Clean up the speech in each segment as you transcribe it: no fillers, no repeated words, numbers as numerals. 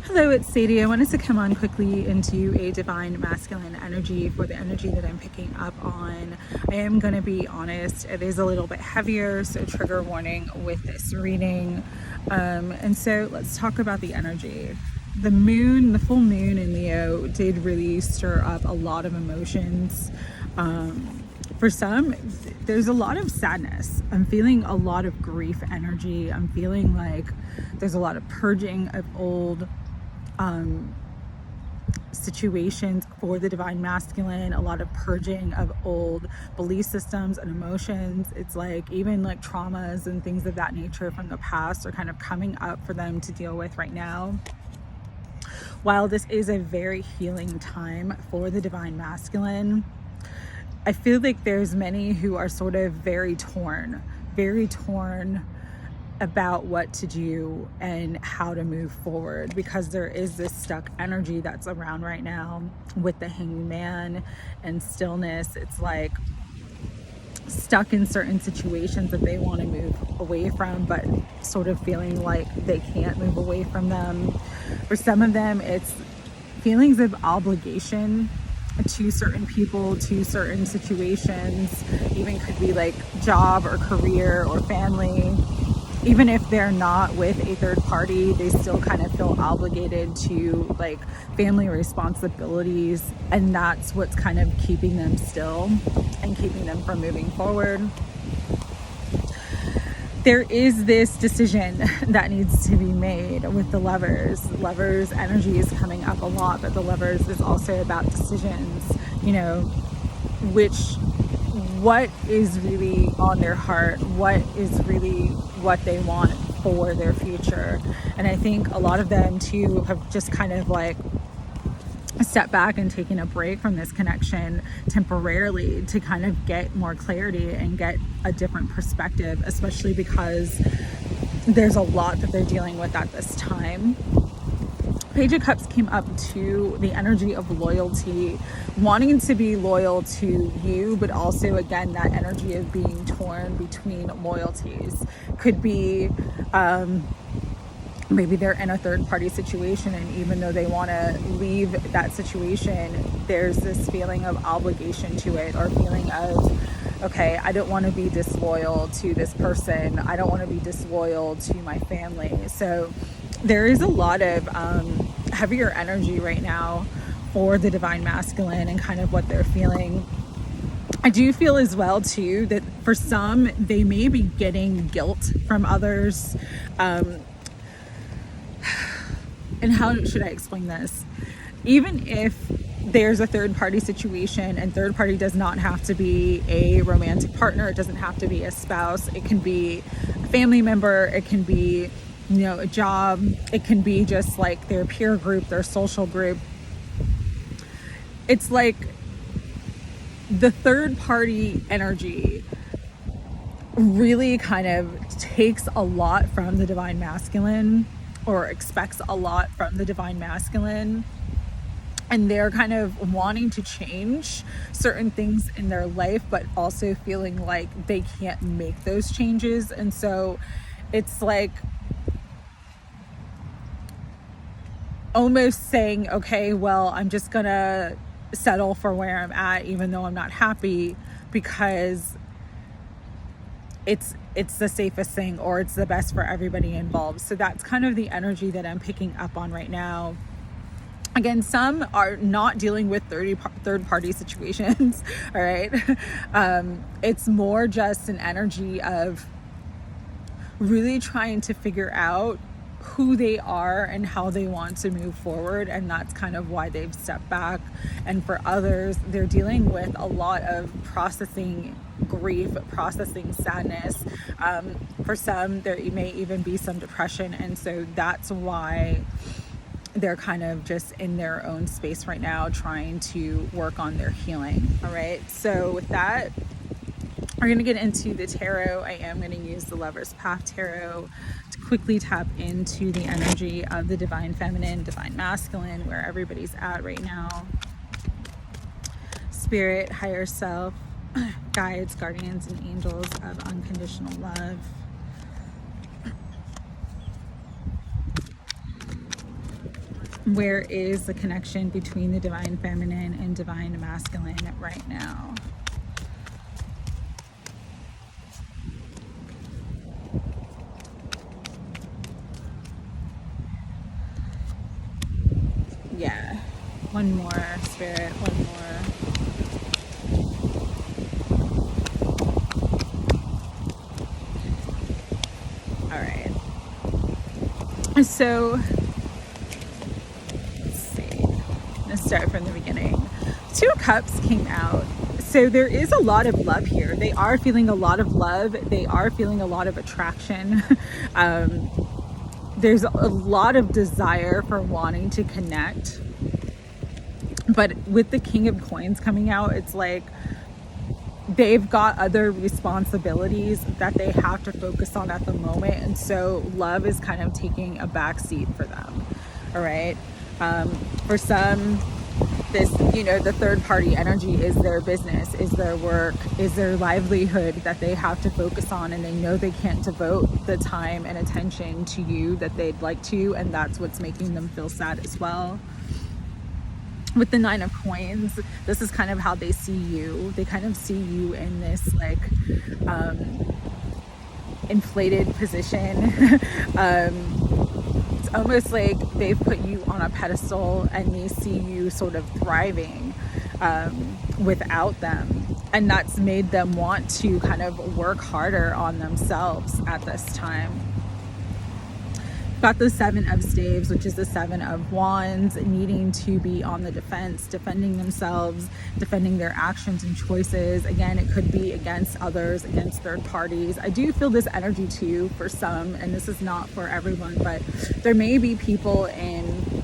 Hello, it's Sadie. I wanted to come on quickly into a divine masculine energy for the energy that I'm picking up on. I am going to be honest, it is a little bit heavier, so trigger warning with this reading. And so let's talk about the energy. The moon, the full moon in Leo did really stir up a lot of emotions. For some, there's a lot of sadness. I'm feeling a lot of grief energy. I'm feeling like there's a lot of purging of old situations for the divine masculine, a lot of purging of old belief systems and emotions. It's like even like traumas and things of that nature from the past are kind of coming up for them to deal with right now. While this is a very healing time for the divine masculine, I feel like there's many who are sort of very torn about what to do and how to move forward, because there is this stuck energy that's around right now with the Hanged Man and stillness. It's like stuck in certain situations that they want to move away from, but sort of feeling like they can't move away from them. For some of them, it's feelings of obligation to certain people, to certain situations, even could be like job or career or family. Even if they're not with a third party, they still kind of feel obligated to like family responsibilities, and that's what's kind of keeping them still and keeping them from moving forward. There is this decision that needs to be made with the Lovers. Lovers energy is coming up a lot, but the Lovers is also about decisions, you know, what is really on their heart, what is really what they want for their future. And I think a lot of them too have just kind of like stepped back and taken a break from this connection temporarily to kind of get more clarity and get a different perspective, especially because there's a lot that they're dealing with at this time. Page of Cups came up to the energy of loyalty, wanting to be loyal to you, but also again that energy of being torn between loyalties. Could be maybe they're in a third party situation, and even though they want to leave that situation, there's this feeling of obligation to it, or feeling of, okay, I don't want to be disloyal to this person, I don't want to be disloyal to my family. So there is a lot of heavier energy right now for the divine masculine and kind of what they're feeling. I do feel as well too that for some, they may be getting guilt from others. And how should I explain this? Even if there's a third party situation, and third party does not have to be a romantic partner, it doesn't have to be a spouse, it can be a family member, it can be, you know, a job, it can be just like their peer group, their social group. It's like the third party energy really kind of takes a lot from the divine masculine, or expects a lot from the divine masculine, and they're kind of wanting to change certain things in their life, but also feeling like they can't make those changes. And so it's like almost saying, okay, well, I'm just gonna settle for where I'm at, even though I'm not happy, because it's the safest thing, or it's the best for everybody involved. So that's kind of the energy that I'm picking up on right now. Again, some are not dealing with third party situations, all right? It's more just an energy of really trying to figure out who they are and how they want to move forward, and that's kind of why they've stepped back. And for others, they're dealing with a lot of processing grief, processing sadness. For some, there may even be some depression, and so that's why they're kind of just in their own space right now, trying to work on their healing. All right, so with that, we're going to get into the tarot. I am going to use the Lover's Path Tarot to quickly tap into the energy of the divine feminine, divine masculine, where everybody's at right now. Spirit, higher self, guides, guardians, and angels of unconditional love. Where is the connection between the divine feminine and divine masculine right now? Yeah, one more, Spirit, one more. All right. So, let's see. Let's start from the beginning. 2 Cups came out. So there is a lot of love here. They are feeling a lot of love. They are feeling a lot of attraction. There's a lot of desire for wanting to connect. But with the King of Coins coming out, it's like they've got other responsibilities that they have to focus on at the moment. And so love is kind of taking a back seat for them. All right. For some, this, you know, the third party energy is their business, is their work, is their livelihood that they have to focus on, and they know they can't devote the time and attention to you that they'd like to, and that's what's making them feel sad as well. With the 9 of Coins, this is kind of how they see you. They kind of see you in this like inflated position. It's almost like they've put you on a pedestal and they see you sort of thriving without them. And that's made them want to kind of work harder on themselves at this time. Got the 7 of Staves, which is the 7 of Wands, needing to be on the defense, defending themselves, defending their actions and choices. Again, it could be against others, against third parties. I do feel this energy too for some, and this is not for everyone, but there may be people in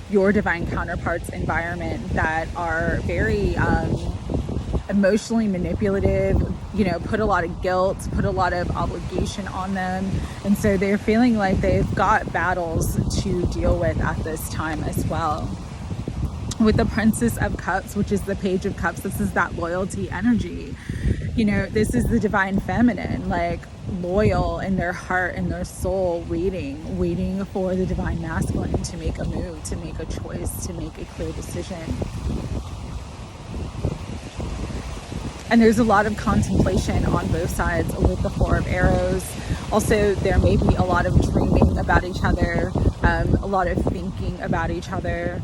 your divine counterpart's environment that are very emotionally manipulative, you know, put a lot of guilt, put a lot of obligation on them. And so they're feeling like they've got battles to deal with at this time as well. With the Princess of Cups, which is the Page of Cups, this is that loyalty energy. You know, this is the divine feminine, like loyal in their heart and their soul, waiting for the divine masculine to make a move, to make a choice, to make a clear decision. And there's a lot of contemplation on both sides with the 4 of Arrows. Also, there may be a lot of dreaming about each other, a lot of thinking about each other,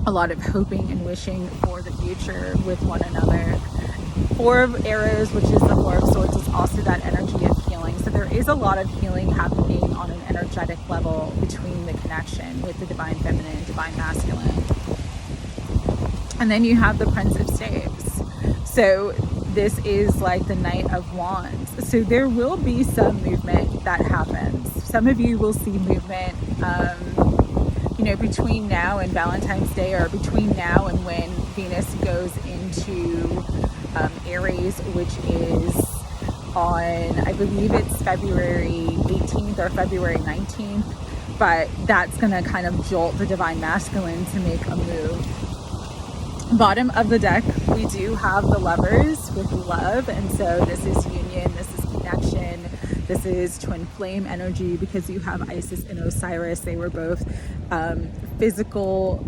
a lot of hoping and wishing for the future with one another. 4 of Arrows, which is the 4 of Swords, is also that energy of healing. So there is a lot of healing happening on an energetic level between the connection with the divine feminine and divine masculine. And then you have the Prince of Staves. So this is like the Knight of Wands. So there will be some movement that happens. Some of you will see movement, you know, between now and Valentine's Day, or between now and when Venus goes into Aries, which is on, I believe it's February 18th or February 19th. But that's going to kind of jolt the divine masculine to make a move. Bottom of the deck, we do have the Lovers with love, and so this is union, this is connection, this is twin flame energy, because you have Isis and Osiris. They were both physical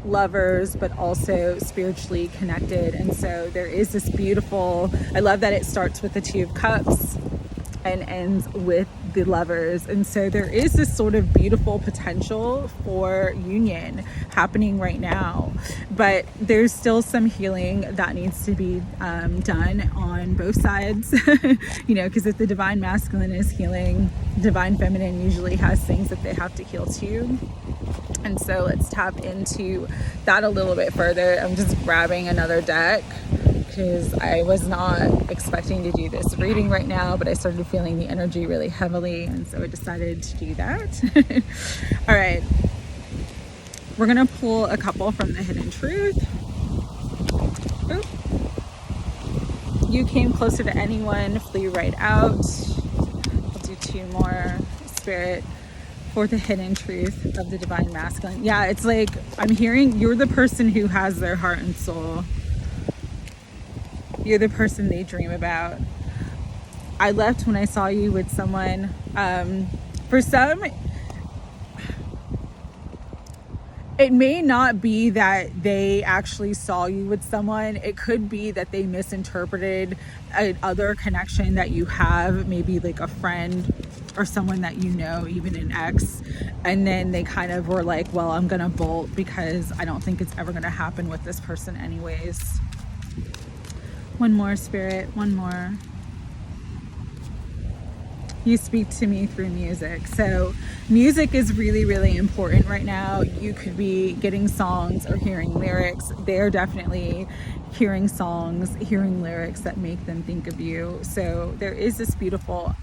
lovers but also spiritually connected, and so there is this beautiful, I love that it starts with the 2 of Cups and ends with the Lovers. And so there is this sort of beautiful potential for union happening right now, but there's still some healing that needs to be done on both sides. You know, because if the divine masculine is healing, divine feminine usually has things that they have to heal too. And so let's tap into that a little bit further. I'm just grabbing another deck because I was not expecting to do this reading right now, but I started feeling the energy really heavily, and so I decided to do that. All right, we're gonna pull a couple from the Hidden Truth. Oop. You came closer to anyone, flew right out. I'll do 2 more. Spirit, for the Hidden Truth of the divine masculine. Yeah, it's like I'm hearing you're the person who has their heart and soul. You're the person they dream about. I left when I saw you with someone. For some, it may not be that they actually saw you with someone. It could be that they misinterpreted another connection that you have, maybe like a friend or someone that you know, even an ex, and then they kind of were like, well, I'm gonna bolt because I don't think it's ever gonna happen with this person anyways. One more, Spirit, one more. You speak to me through music. So music is really, really important right now. You could be getting songs or hearing lyrics. They're definitely hearing songs, hearing lyrics that make them think of you. So there is this beautiful,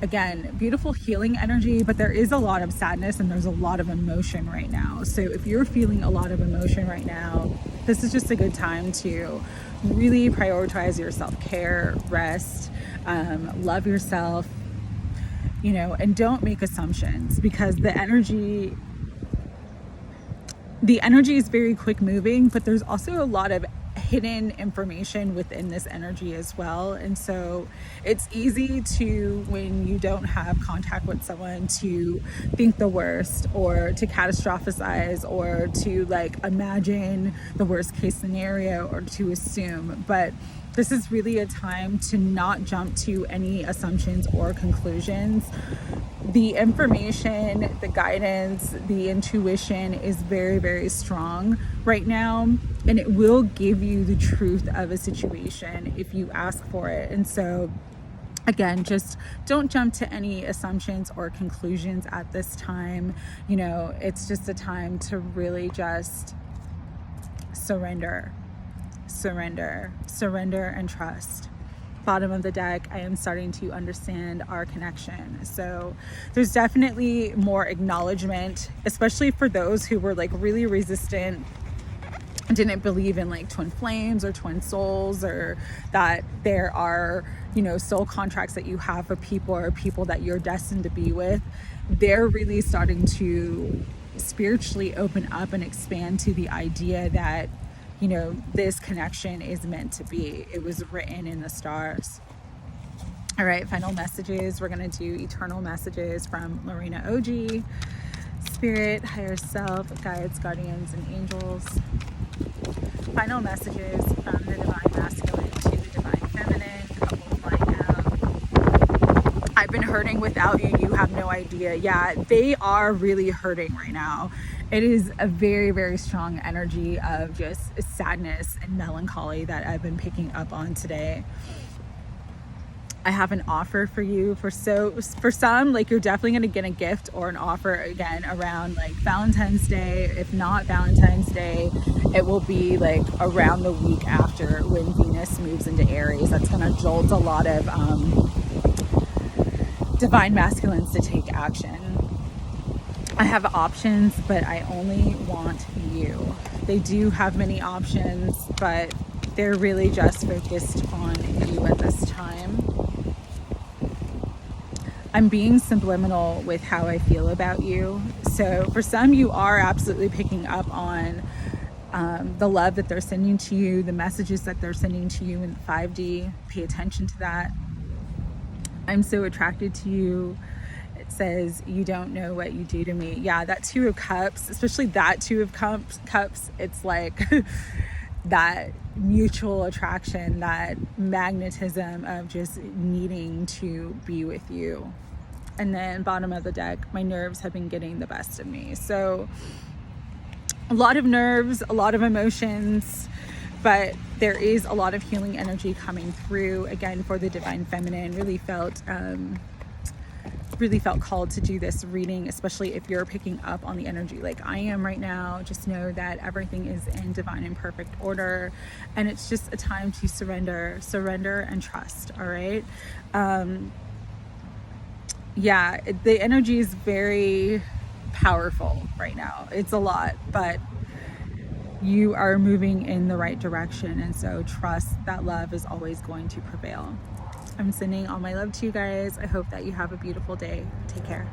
again, beautiful healing energy, but there is a lot of sadness and there's a lot of emotion right now. So if you're feeling a lot of emotion right now, this is just a good time to really prioritize your self-care, rest, love yourself, you know, and don't make assumptions, because the energy is very quick moving, but there's also a lot of hidden information within this energy as well. And so it's easy to, when you don't have contact with someone, to think the worst or to catastrophize or to like imagine the worst case scenario or to assume. But this is really a time to not jump to any assumptions or conclusions. The information, the guidance, the intuition is very, very strong right now, and it will give you the truth of a situation if you ask for it. And so again, just don't jump to any assumptions or conclusions at this time. You know, it's just a time to really just surrender and trust. Bottom of the deck, I am starting to understand our connection. So there's definitely more acknowledgement, especially for those who were like really resistant, didn't believe in like twin flames or twin souls, or that there are, you know, soul contracts that you have for people or people that you're destined to be with. They're really starting to spiritually open up and expand to the idea that, you know, this connection is meant to be. It was written in the stars. All right, final messages. We're going to do eternal messages from Lorena OG, Spirit, higher self, guides, guardians, and angels. Final messages from the divine masculine to the divine feminine. Couple flying out. I've been hurting without you. You have no idea. Yeah, they are really hurting right now. It is a very, very strong energy of just sadness and melancholy that I've been picking up on today. I have an offer for you. For some, like, you're definitely going to get a gift or an offer again around like Valentine's Day. If not Valentine's Day, it will be like around the week after, when Venus moves into Aries. That's going to jolt a lot of divine masculines to take action. I have options, but I only want you. They do have many options, but they're really just focused on you at this time. I'm being subliminal with how I feel about you. So for some, you are absolutely picking up on the love that they're sending to you, the messages that they're sending to you in 5D. Pay attention to that. I'm so attracted to you. Says, you don't know what you do to me. Yeah, that Two of Cups, especially that Two of Cups, it's like that mutual attraction, that magnetism of just needing to be with you. And then bottom of the deck, my nerves have been getting the best of me. So a lot of nerves, a lot of emotions, but there is a lot of healing energy coming through. Again, for the divine feminine, really felt called to do this reading, especially if you're picking up on the energy like I am right now. Just know that everything is in divine and perfect order, and it's just a time to surrender and trust. All right. Yeah, the energy is very powerful right now. It's a lot, but you are moving in the right direction, and so trust that love is always going to prevail. I'm sending all my love to you guys. I hope that you have a beautiful day. Take care.